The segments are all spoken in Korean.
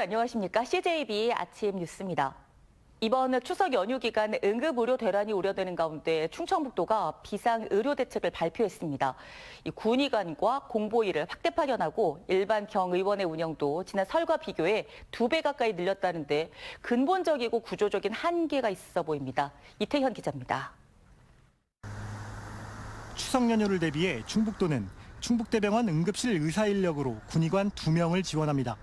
안녕하십니까? CJB 아침 뉴스입니다. 이번 추석 연휴 기간 응급의료 대란이 우려되는 가운데 충청북도가 비상의료대책을 발표했습니다. 이 군의관과 공보위를 확대 파견하고 일반 경의원의 운영도 지난 설과 비교해 2배 가까이 늘렸다는데 근본적이고 구조적인 한계가 있어 보입니다. 이태현 기자입니다. 추석 연휴를 대비해 충북도는 충북대병원 응급실 의사 인력으로 군의관 2명을 지원합니다.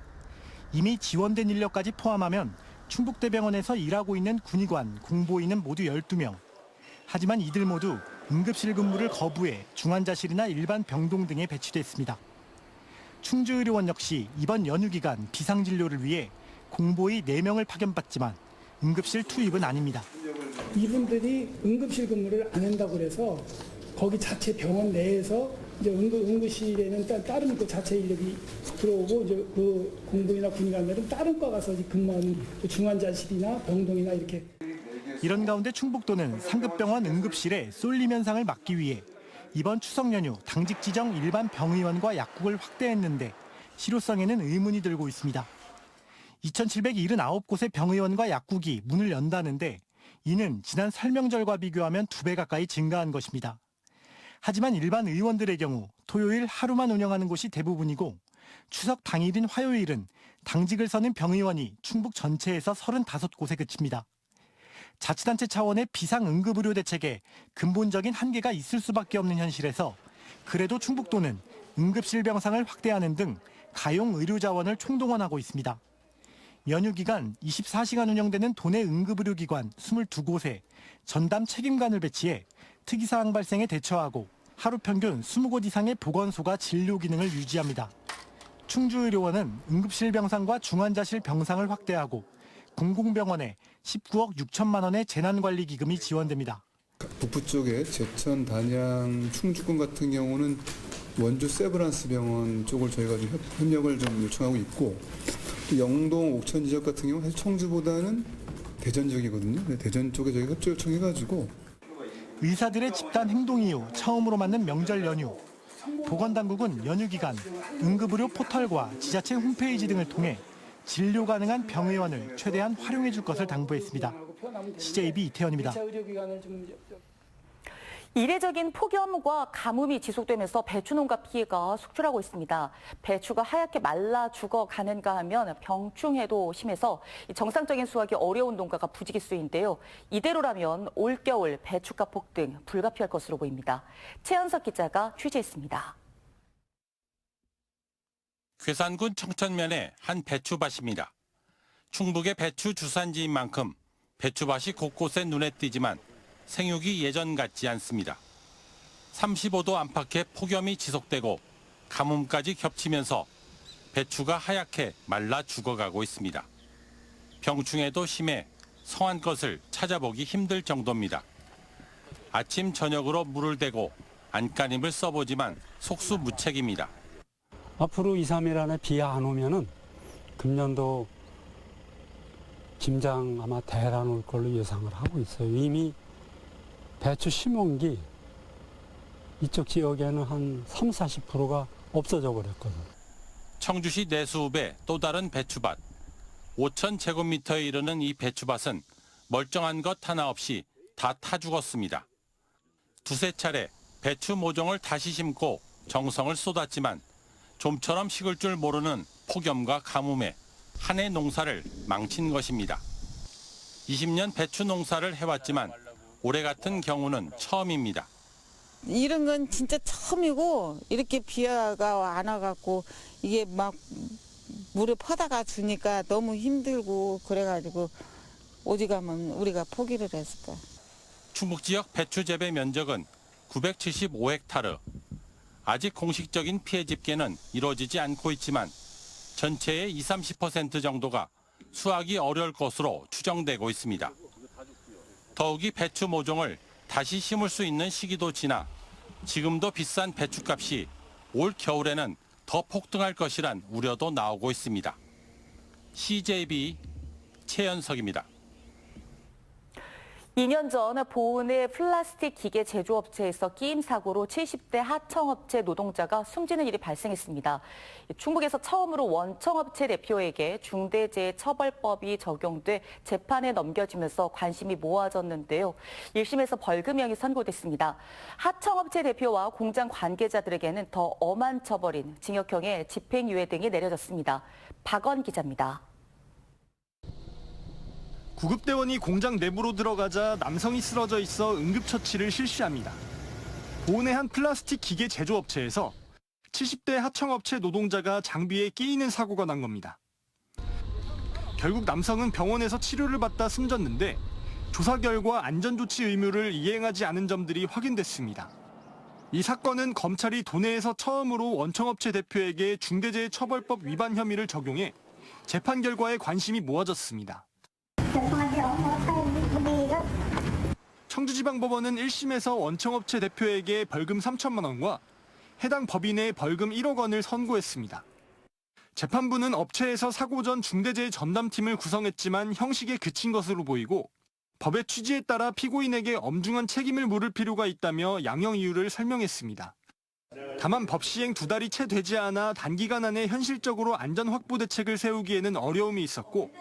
이미 지원된 인력까지 포함하면 충북대병원에서 일하고 있는 군의관, 공보위는 모두 12명. 하지만 이들 모두 응급실 근무를 거부해 중환자실이나 일반 병동 등에 배치됐습니다. 충주의료원 역시 이번 연휴 기간 비상진료를 위해 공보위 4명을 파견받지만 응급실 투입은 아닙니다. 이분들이 응급실 근무를 안 한다고 그래서 거기 자체 병원 내에서 이제 응급실에는 다른 그 자체 인력이 들어오고 이제 그 공보위나 군의관들은 다른 과 가서 근무하는 중환자실이나 병동이나 이렇게. 이런 가운데 충북도는 상급병원 응급실에 쏠림 현상을 막기 위해 이번 추석 연휴 당직 지정 일반 병의원과 약국을 확대했는데 실효성에는 의문이 들고 있습니다. 2,779곳의 병의원과 약국이 문을 연다는데 이는 지난 설명절과 비교하면 2배 가까이 증가한 것입니다. 하지만 일반 의원들의 경우 토요일 하루만 운영하는 곳이 대부분이고 추석 당일인 화요일은 당직을 서는 병의원이 충북 전체에서 35곳에 그칩니다. 자치단체 차원의 비상응급의료 대책에 근본적인 한계가 있을 수밖에 없는 현실에서 그래도 충북도는 응급실 병상을 확대하는 등 가용 의료 자원을 총동원하고 있습니다. 연휴 기간 24시간 운영되는 도내 응급의료기관 22곳에 전담 책임관을 배치해 특이사항 발생에 대처하고 하루 평균 20곳 이상의 보건소가 진료 기능을 유지합니다. 충주의료원은 응급실 병상과 중환자실 병상을 확대하고 공공병원에 19억 6천만 원의 재난관리기금이 지원됩니다. 북부 쪽에 제천, 단양, 충주권 같은 경우는 원주 세브란스 병원 쪽을 저희가 좀 협력을 좀 요청하고 있고 또 영동, 옥천 지역 같은 경우는 사실 청주보다는 대전 지역이거든요. 대전 쪽에 저희가 협조 요청해가지고 의사들의 집단 행동 이후 처음으로 맞는 명절 연휴. 보건당국은 연휴 기간 응급의료 포털과 지자체 홈페이지 등을 통해 진료 가능한 병의원을 최대한 활용해 줄 것을 당부했습니다. CJB 이태현입니다. 이례적인 폭염과 가뭄이 지속되면서 배추 농가 피해가 속출하고 있습니다. 배추가 하얗게 말라 죽어가는가 하면 병충해도 심해서 정상적인 수확이 어려운 농가가 부지기수인데요. 이대로라면 올겨울 배추가 폭등 불가피할 것으로 보입니다. 최연석 기자가 취재했습니다. 괴산군 청천면의 한 배추밭입니다. 충북의 배추 주산지인 만큼 배추밭이 곳곳에 눈에 띄지만 생육이 예전 같지 않습니다. 35도 안팎의 폭염이 지속되고 가뭄까지 겹치면서 배추가 하얗게 말라 죽어가고 있습니다. 병충해도 심해 성한 것을 찾아보기 힘들 정도입니다. 아침 저녁으로 물을 대고 안간힘을 써보지만 속수무책입니다. 앞으로 2, 3일 안에 비 안 오면은 금년도 김장 아마 대란 올 걸로 예상을 하고 있어요. 이미 배추 심은기 이쪽 지역에는 한 30, 40%가 없어져 버렸거든요. 청주시 내수읍의 또 다른 배추밭. 5,000제곱미터에 이르는 이 배추밭은 멀쩡한 것 하나 없이 다 타 죽었습니다. 두세 차례 배추 모종을 다시 심고 정성을 쏟았지만 좀처럼 식을 줄 모르는 폭염과 가뭄에 한 해 농사를 망친 것입니다. 20년 배추 농사를 해왔지만 올해 같은 경우는 처음입니다. 이런 건 진짜 처음이고 이렇게 비가 안 와갖고 이게 막 물을 퍼다가 주니까 너무 힘들고 그래가지고 오지가면 우리가 포기를 했을까. 충북 지역 배추 재배 면적은 975헥타르. 아직 공식적인 피해 집계는 이루어지지 않고 있지만 전체의 20-30% 정도가 수확이 어려울 것으로 추정되고 있습니다. 더욱이 배추 모종을 다시 심을 수 있는 시기도 지나 지금도 비싼 배추값이 올 겨울에는 더 폭등할 것이란 우려도 나오고 있습니다. CJB 최연석입니다. 2년 전 보은의 플라스틱 기계 제조업체에서 끼임 사고로 70대 하청업체 노동자가 숨지는 일이 발생했습니다. 충북에서 처음으로 원청업체 대표에게 중대재해처벌법이 적용돼 재판에 넘겨지면서 관심이 모아졌는데요. 1심에서 벌금형이 선고됐습니다. 하청업체 대표와 공장 관계자들에게는 더 엄한 처벌인 징역형의 집행유예 등이 내려졌습니다. 박원 기자입니다. 구급대원이 공장 내부로 들어가자 남성이 쓰러져 있어 응급처치를 실시합니다. 보은의 한 플라스틱 기계 제조업체에서 70대 하청업체 노동자가 장비에 끼이는 사고가 난 겁니다. 결국 남성은 병원에서 치료를 받다 숨졌는데 조사 결과 안전조치 의무를 이행하지 않은 점들이 확인됐습니다. 이 사건은 검찰이 도내에서 처음으로 원청업체 대표에게 중대재해처벌법 위반 혐의를 적용해 재판 결과에 관심이 모아졌습니다. 청주지방법원은 1심에서 원청업체 대표에게 벌금 3천만 원과 해당 법인에 벌금 1억 원을 선고했습니다. 재판부는 업체에서 사고 전 중대재해 전담팀을 구성했지만 형식에 그친 것으로 보이고 법의 취지에 따라 피고인에게 엄중한 책임을 물을 필요가 있다며 양형 이유를 설명했습니다. 다만 법 시행 2달이 채 되지 않아 단기간 안에 현실적으로 안전 확보 대책을 세우기에는 어려움이 있었고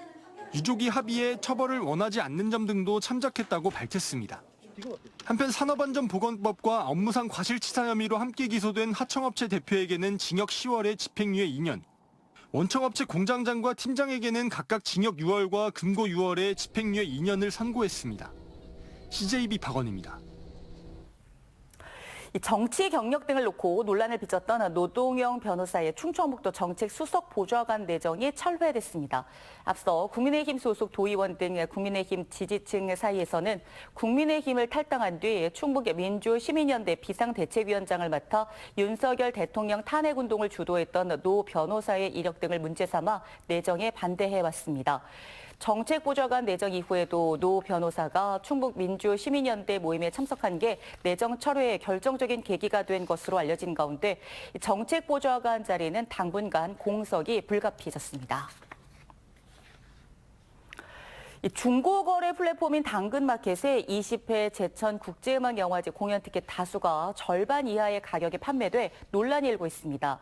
유족이 합의해 처벌을 원하지 않는 점 등도 참작했다고 밝혔습니다. 한편 산업안전보건법과 업무상 과실치사 혐의로 함께 기소된 하청업체 대표에게는 징역 10월에 집행유예 2년, 원청업체 공장장과 팀장에게는 각각 징역 6월과 금고 6월에 집행유예 2년을 선고했습니다. CJB 박원입니다. 정치 경력 등을 놓고 논란을 빚었던 노동영 변호사의 충청북도 정책 수석 보좌관 내정이 철회됐습니다. 앞서 국민의힘 소속 도의원 등 국민의힘 지지층 사이에서는 국민의힘을 탈당한 뒤 충북 민주시민연대 비상대책위원장을 맡아 윤석열 대통령 탄핵운동을 주도했던 노 변호사의 이력 등을 문제 삼아 내정에 반대해왔습니다. 정책보좌관 내정 이후에도 노 변호사가 충북 민주시민연대 모임에 참석한 게 내정 철회의 결정적인 계기가 된 것으로 알려진 가운데 정책보좌관 자리는 당분간 공석이 불가피해졌습니다. 중고거래 플랫폼인 당근마켓의 20회 제천국제음악영화제 공연 티켓 다수가 절반 이하의 가격에 판매돼 논란이 일고 있습니다.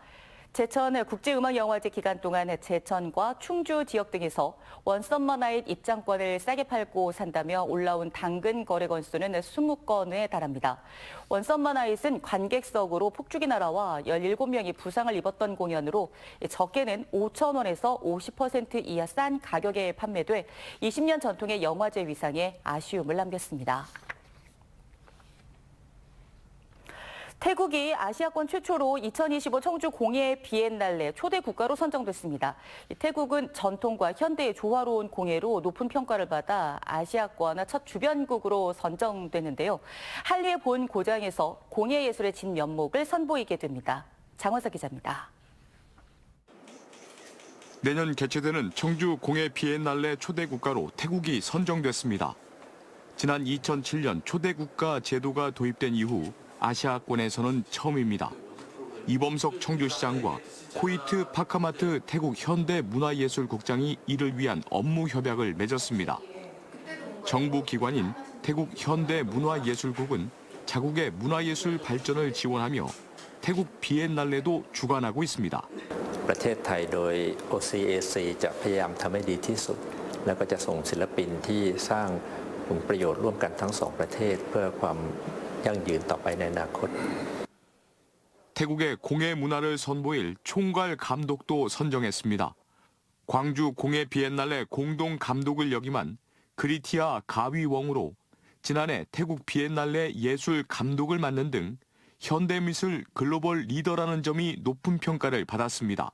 제천 국제음악영화제 기간 동안 제천과 충주 지역 등에서 원썸머나잇 입장권을 싸게 팔고 산다며 올라온 당근 거래 건수는 20건에 달합니다. 원썸머나잇은 관객석으로 폭죽이 날아와 17명이 부상을 입었던 공연으로 적게는 5,000원에서 50% 이하 싼 가격에 판매돼 20년 전통의 영화제 위상에 아쉬움을 남겼습니다. 태국이 아시아권 최초로 2025 청주 공예 비엔날레 초대 국가로 선정됐습니다. 태국은 전통과 현대의 조화로운 공예로 높은 평가를 받아 아시아권 첫 주변국으로 선정됐는데요. 한리의 본 고장에서 공예 예술의 진면목을 선보이게 됩니다. 장원석 기자입니다. 내년 개최되는 청주 공예 비엔날레 초대 국가로 태국이 선정됐습니다. 지난 2007년 초대 국가 제도가 도입된 이후 아시아권에서는 처음입니다. 이범석 청주시장과 코이트 파카마트 태국 현대문화예술국장이 이를 위한 업무 협약을 맺었습니다. 정부 기관인 태국 현대문화예술국은 자국의 문화예술 발전을 지원하며 태국 비엔날레도 주관하고 있습니다. ประเทศไทยโดย OCAC จะพยายามทำให้ดีที่สุดแล้วก็จะส่งศิลปินที่สร้างผลประโยชน์ร่วมกันทั้งสองประเทศเพื่อความยั่งยืนต่อไปในอนาคต 태국의 공예 문화를 선보일 총괄 감독도 선정했습니다. 광주 공예 비엔날레 공동 감독을 역임한 그리티아 가위웡으로 지난해 태국 비엔날레 예술 감독을 맡는 등 현대미술 글로벌 리더라는 점이 높은 평가를 받았습니다.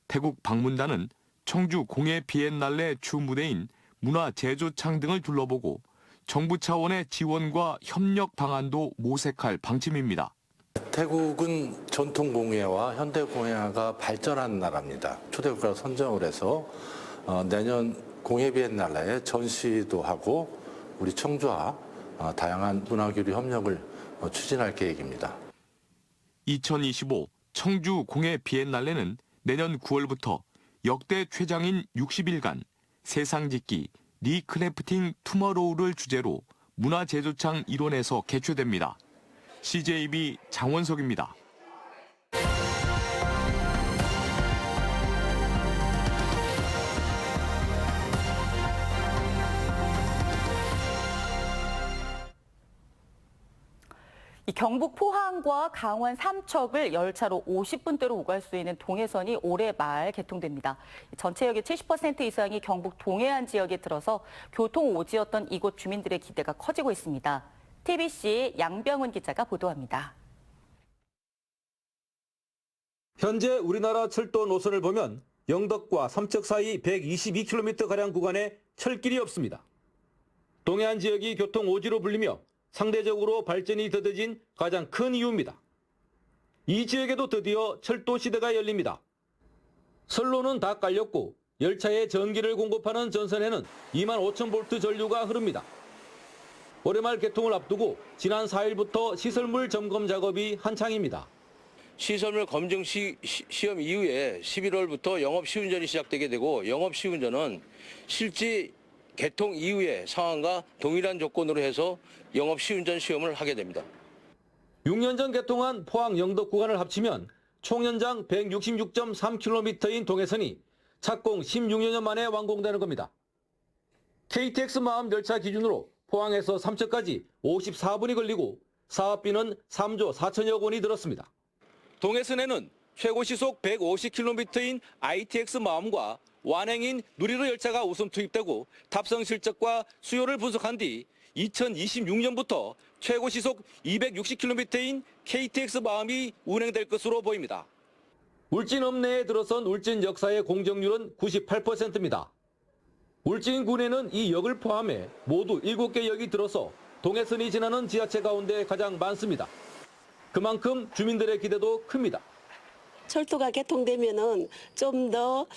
태국 방문단은 청주 공예 비엔날레 주 무대인 문화제조창 등을 둘러보고 정부 차원의 지원과 협력 방안도 모색할 방침입니다. 태국은 전통 공예와 현대 공예가 발전한 나라입니다. 초대국가로 선정을 해서 내년 공예 비엔날레에 전시도 하고 우리 청주와 다양한 문화교류 협력을 추진할 계획입니다. 2025 청주 공예 비엔날레는 내년 9월부터 역대 최장인 60일간 세상짓기, 리크래프팅 투머로우를 주제로 문화제조창 일원에서 개최됩니다. CJB 장원석입니다. 이 경북 포항과 강원 삼척을 열차로 50분대로 오갈 수 있는 동해선이 올해 말 개통됩니다. 전체역의 70% 이상이 경북 동해안 지역에 들어서 교통 오지였던 이곳 주민들의 기대가 커지고 있습니다. TBC의 양병훈 기자가 보도합니다. 현재 우리나라 철도 노선을 보면 영덕과 삼척 사이 122km가량 구간에 철길이 없습니다. 동해안 지역이 교통 오지로 불리며 상대적으로 발전이 더뎌진 가장 큰 이유입니다. 이 지역에도 드디어 철도 시대가 열립니다. 선로는 다 깔렸고 열차에 전기를 공급하는 전선에는 25,000V 전류가 흐릅니다. 올해 말 개통을 앞두고 지난 4일부터 시설물 점검 작업이 한창입니다. 시설물 검증 시험 이후에 11월부터 영업 시운전이 시작되게 되고 영업 시운전은 실제 개통 이후의 상황과 동일한 조건으로 해서 영업 시운전 시험을 하게 됩니다. 6년 전 개통한 포항 영덕 구간을 합치면 총 연장 166.3km인 동해선이 착공 16여 년 만에 완공되는 겁니다. KTX 마음 열차 기준으로 포항에서 삼척까지 54분이 걸리고 사업비는 3조 4천여억 원이 들었습니다. 동해선에는 최고 시속 150km인 ITX 마음과 완행인 누리로 열차가 우선 투입되고 탑승 실적과 수요를 분석한 뒤 2026년부터 최고 시속 260km인 KTX 마음이 운행될 것으로 보입니다. 울진 읍내에 들어선 울진 역사의 공정률은 98%입니다. 울진군에는 이 역을 포함해 모두 7개 역이 들어서 동해선이 지나는 지하철 가운데 가장 많습니다. 그만큼 주민들의 기대도 큽니다. 철도가 개통되면은 좀 더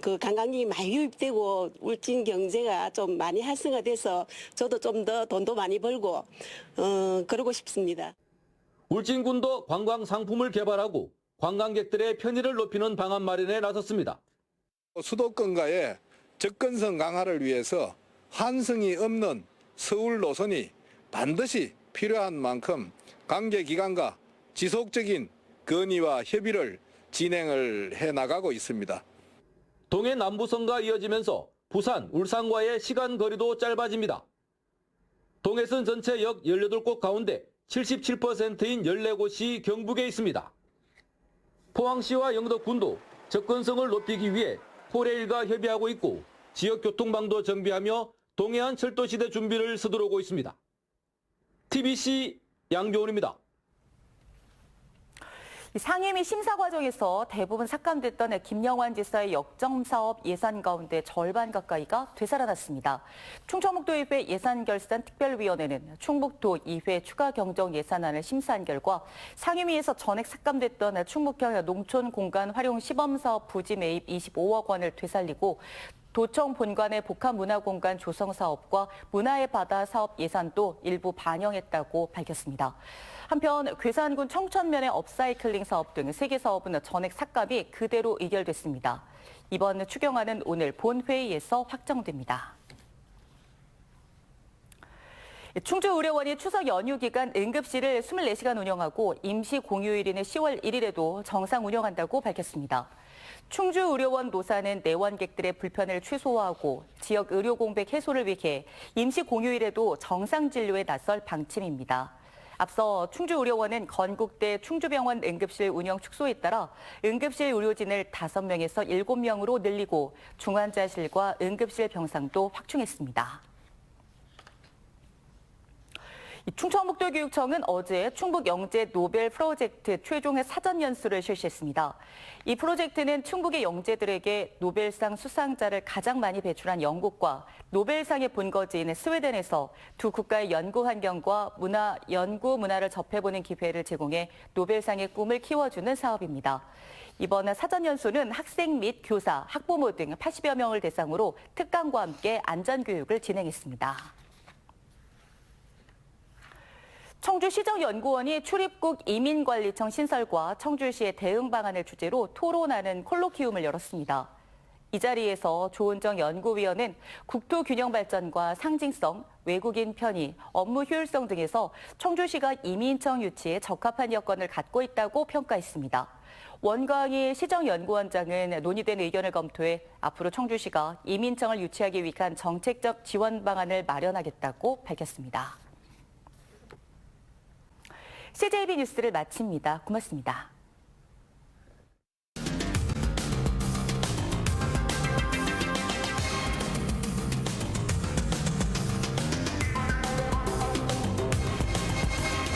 그 관광객이 많이 유입되고 울진 경제가 좀 많이 활성화돼서 저도 좀 더 돈도 많이 벌고 그러고 싶습니다. 울진군도 관광 상품을 개발하고 관광객들의 편의를 높이는 방안 마련에 나섰습니다. 수도권과의 접근성 강화를 위해서 환승이 없는 서울 노선이 반드시 필요한 만큼 관계기관과 지속적인 건의와 협의를 진행을 해나가고 있습니다. 동해 남부선과 이어지면서 부산, 울산과의 시간 거리도 짧아집니다. 동해선 전체 역 18곳 가운데 77%인 14곳이 경북에 있습니다. 포항시와 영덕군도 접근성을 높이기 위해 포레일과 협의하고 있고 지역 교통망도 정비하며 동해안 철도시대 준비를 서두르고 있습니다. TBC 양병훈입니다. 상임위 심사 과정에서 대부분 삭감됐던 김영환 지사의 역점사업 예산 가운데 절반 가까이가 되살아났습니다. 충청북도의회 예산결산특별위원회는 충북도의회 추가 경정 예산안을 심사한 결과 상임위에서 전액 삭감됐던 충북형 농촌공간 활용 시범사업 부지 매입 25억 원을 되살리고 도청 본관의 복합문화공간 조성 사업과 문화의 바다 사업 예산도 일부 반영했다고 밝혔습니다. 한편 괴산군 청천면의 업사이클링 사업 등 3개 사업은 전액 삭감이 그대로 의결됐습니다. 이번 추경안은 오늘 본회의에서 확정됩니다. 충주의료원이 추석 연휴 기간 응급실을 24시간 운영하고 임시 공휴일인 10월 1일에도 정상 운영한다고 밝혔습니다. 충주의료원 노사는 내원객들의 불편을 최소화하고 지역 의료 공백 해소를 위해 임시 공휴일에도 정상 진료에 나설 방침입니다. 앞서 충주의료원은 건국대 충주병원 응급실 운영 축소에 따라 응급실 의료진을 5명에서 7명으로 늘리고 중환자실과 응급실 병상도 확충했습니다. 충청북도교육청은 어제 충북 영재 노벨 프로젝트 최종의 사전 연수를 실시했습니다. 이 프로젝트는 충북의 영재들에게 노벨상 수상자를 가장 많이 배출한 영국과 노벨상의 본거지인 스웨덴에서 두 국가의 연구 환경과 연구 문화를 접해보는 기회를 제공해 노벨상의 꿈을 키워주는 사업입니다. 이번 사전 연수는 학생 및 교사, 학부모 등 80여 명을 대상으로 특강과 함께 안전교육을 진행했습니다. 청주시정연구원이 출입국 이민관리청 신설과 청주시의 대응 방안을 주제로 토론하는 콜로키움을 열었습니다. 이 자리에서 조은정 연구위원은 국토 균형 발전과 상징성, 외국인 편의, 업무 효율성 등에서 청주시가 이민청 유치에 적합한 여건을 갖고 있다고 평가했습니다. 원광희 시정연구원장은 논의된 의견을 검토해 앞으로 청주시가 이민청을 유치하기 위한 정책적 지원 방안을 마련하겠다고 밝혔습니다. CJB 뉴스를 마칩니다. 고맙습니다.